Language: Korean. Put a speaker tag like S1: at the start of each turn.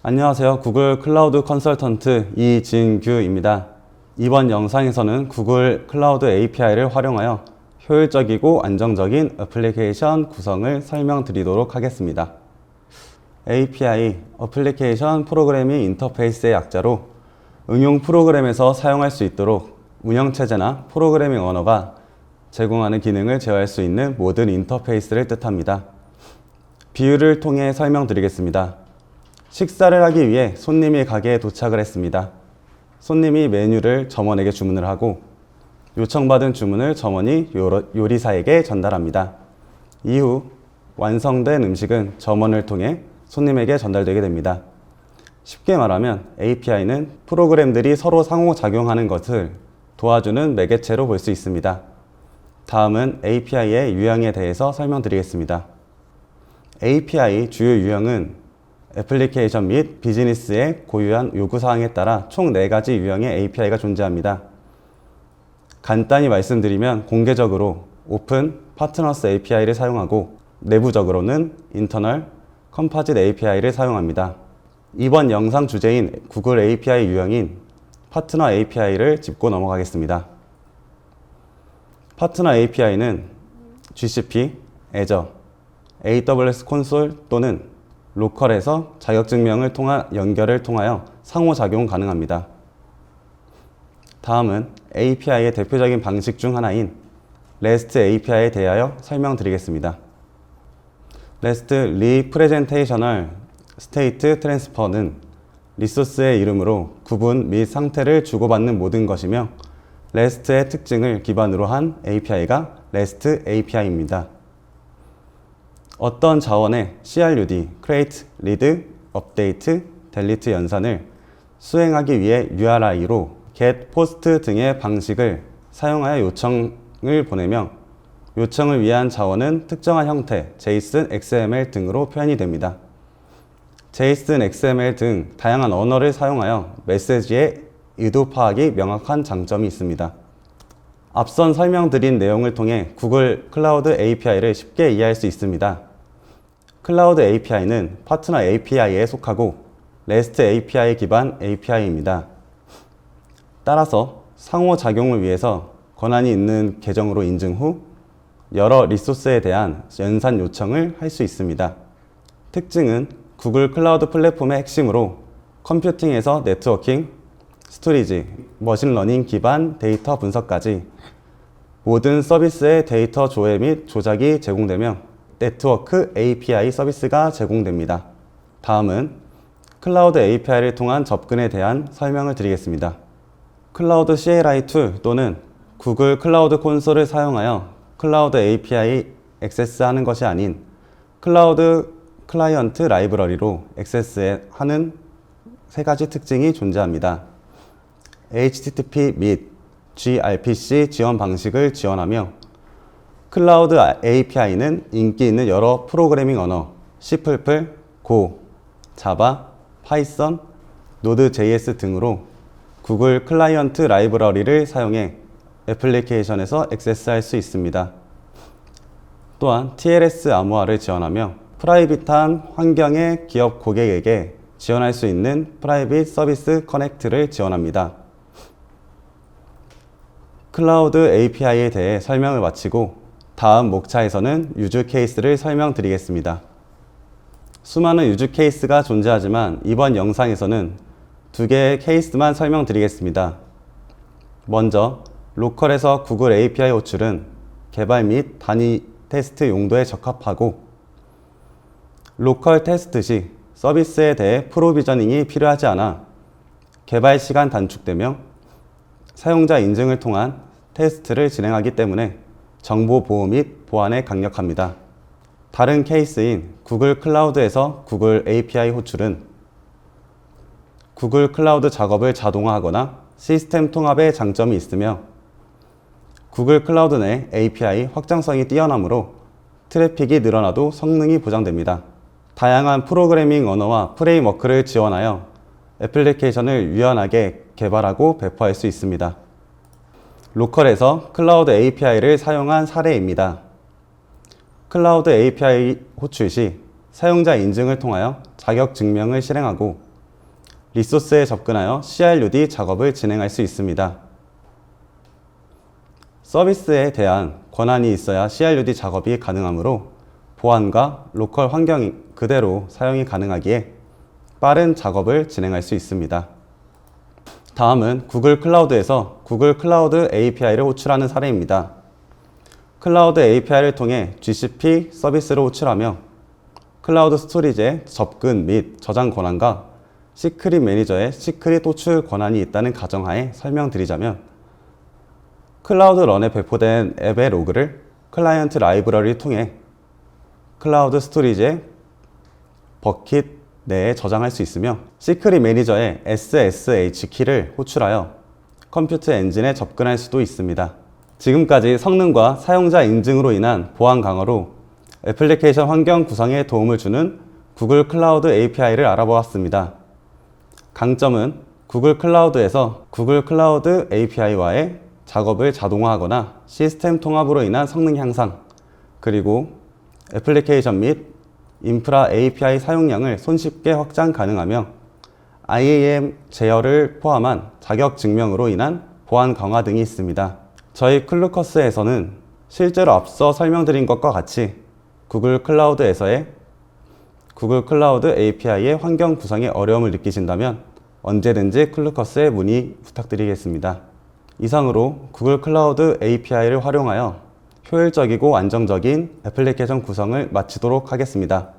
S1: 안녕하세요. 구글 클라우드 컨설턴트 이진규입니다. 이번 영상에서는 구글 클라우드 API를 활용하여 효율적이고 안정적인 애플리케이션 구성을 설명드리도록 하겠습니다. API, 어플리케이션 프로그래밍 인터페이스의 약자로 응용 프로그램에서 사용할 수 있도록 운영체제나 프로그래밍 언어가 제공하는 기능을 제어할 수 있는 모든 인터페이스를 뜻합니다. 비유를 통해 설명드리겠습니다. 식사를 하기 위해 손님이 가게에 도착을 했습니다. 손님이 메뉴를 점원에게 주문을 하고 요청받은 주문을 점원이 요리사에게 전달합니다. 이후 완성된 음식은 점원을 통해 손님에게 전달되게 됩니다. 쉽게 말하면 API는 프로그램들이 서로 상호작용하는 것을 도와주는 매개체로 볼 수 있습니다. 다음은 API의 유형에 대해서 설명드리겠습니다. API 주요 유형은 애플리케이션 및 비즈니스의 고유한 요구사항에 따라 총 4가지 유형의 API가 존재합니다. 간단히 말씀드리면 공개적으로 오픈, 파트너스 API를 사용하고 내부적으로는 인터널, 컴포짓 API를 사용합니다. 이번 영상 주제인 구글 API 유형인 파트너 API를 짚고 넘어가겠습니다. 파트너 API는 GCP, Azure, AWS 콘솔 또는 로컬에서 자격증명을 통한 연결을 통하여 상호작용 가능합니다. 다음은 API의 대표적인 방식 중 하나인 REST API에 대하여 설명드리겠습니다. REST Representational State Transfer는 리소스의 이름으로 구분 및 상태를 주고받는 모든 것이며 REST의 특징을 기반으로 한 API가 REST API입니다. 어떤 자원의 CRUD, Create, Read, Update, Delete 연산을 수행하기 위해 URI로 get, post 등의 방식을 사용하여 요청을 보내며 요청을 위한 자원은 특정한 형태, JSON, XML 등으로 표현이 됩니다. JSON, XML 등 다양한 언어를 사용하여 메시지의 의도 파악이 명확한 장점이 있습니다. 앞선 설명드린 내용을 통해 구글 클라우드 API를 쉽게 이해할 수 있습니다. 클라우드 API는 파트너 API에 속하고 REST API 기반 API입니다. 따라서 상호작용을 위해서 권한이 있는 계정으로 인증 후 여러 리소스에 대한 연산 요청을 할 수 있습니다. 특징은 구글 클라우드 플랫폼의 핵심으로 컴퓨팅에서 네트워킹, 스토리지, 머신러닝 기반 데이터 분석까지 모든 서비스의 데이터 조회 및 조작이 제공되며 네트워크 API 서비스가 제공됩니다. 다음은 클라우드 API를 통한 접근에 대한 설명을 드리겠습니다. 클라우드 CLI 툴 또는 구글 클라우드 콘솔을 사용하여 클라우드 API 액세스하는 것이 아닌 클라우드 클라이언트 라이브러리로 액세스하는 3가지 특징이 존재합니다. HTTP 및 gRPC 지원 방식을 지원하며 클라우드 API는 인기 있는 여러 프로그래밍 언어 C++, Go, Java, Python, Node.js 등으로 구글 클라이언트 라이브러리를 사용해 애플리케이션에서 액세스할 수 있습니다. 또한 TLS 암호화를 지원하며 프라이빗한 환경의 기업 고객에게 지원할 수 있는 프라이빗 서비스 커넥트를 지원합니다. 클라우드 API에 대해 설명을 마치고 다음 목차에서는 유즈 케이스를 설명드리겠습니다. 수많은 유즈 케이스가 존재하지만 이번 영상에서는 2개의 케이스만 설명드리겠습니다. 먼저 로컬에서 구글 API 호출은 개발 및 단위 테스트 용도에 적합하고 로컬 테스트 시 서비스에 대해 프로비저닝이 필요하지 않아 개발 시간 단축되며 사용자 인증을 통한 테스트를 진행하기 때문에 정보 보호 및 보안에 강력합니다. 다른 케이스인 구글 클라우드에서 구글 API 호출은 구글 클라우드 작업을 자동화하거나 시스템 통합에 장점이 있으며 구글 클라우드 내 API 확장성이 뛰어나므로 트래픽이 늘어나도 성능이 보장됩니다. 다양한 프로그래밍 언어와 프레임워크를 지원하여 애플리케이션을 유연하게 개발하고 배포할 수 있습니다. 로컬에서 클라우드 API를 사용한 사례입니다. 클라우드 API 호출 시 사용자 인증을 통하여 자격 증명을 실행하고 리소스에 접근하여 CRUD 작업을 진행할 수 있습니다. 서비스에 대한 권한이 있어야 CRUD 작업이 가능하므로 보안과 로컬 환경 그대로 사용이 가능하기에 빠른 작업을 진행할 수 있습니다. 다음은 구글 클라우드에서 구글 클라우드 API를 호출하는 사례입니다. 클라우드 API를 통해 GCP 서비스를 호출하며 클라우드 스토리지의 접근 및 저장 권한과 시크릿 매니저의 시크릿 호출 권한이 있다는 가정하에 설명드리자면 클라우드 런에 배포된 앱의 로그를 클라이언트 라이브러리를 통해 클라우드 스토리지의 버킷 내에 저장할 수 있으며 시크릿 매니저의 SSH 키를 호출하여 컴퓨터 엔진에 접근할 수도 있습니다. 지금까지 성능과 사용자 인증으로 인한 보안 강화로 애플리케이션 환경 구성에 도움을 주는 구글 클라우드 API를 알아보았습니다. 강점은 구글 클라우드에서 구글 클라우드 API와의 작업을 자동화하거나 시스템 통합으로 인한 성능 향상, 그리고 애플리케이션 및 인프라 API 사용량을 손쉽게 확장 가능하며 IAM 제어를 포함한 자격 증명으로 인한 보안 강화 등이 있습니다. 저희 클루커스에서는 실제로 앞서 설명드린 것과 같이 구글 클라우드에서의 구글 클라우드 API의 환경 구성에 어려움을 느끼신다면 언제든지 클루커스에 문의 부탁드리겠습니다. 이상으로 구글 클라우드 API를 활용하여 효율적이고 안정적인 애플리케이션 구성을 마치도록 하겠습니다.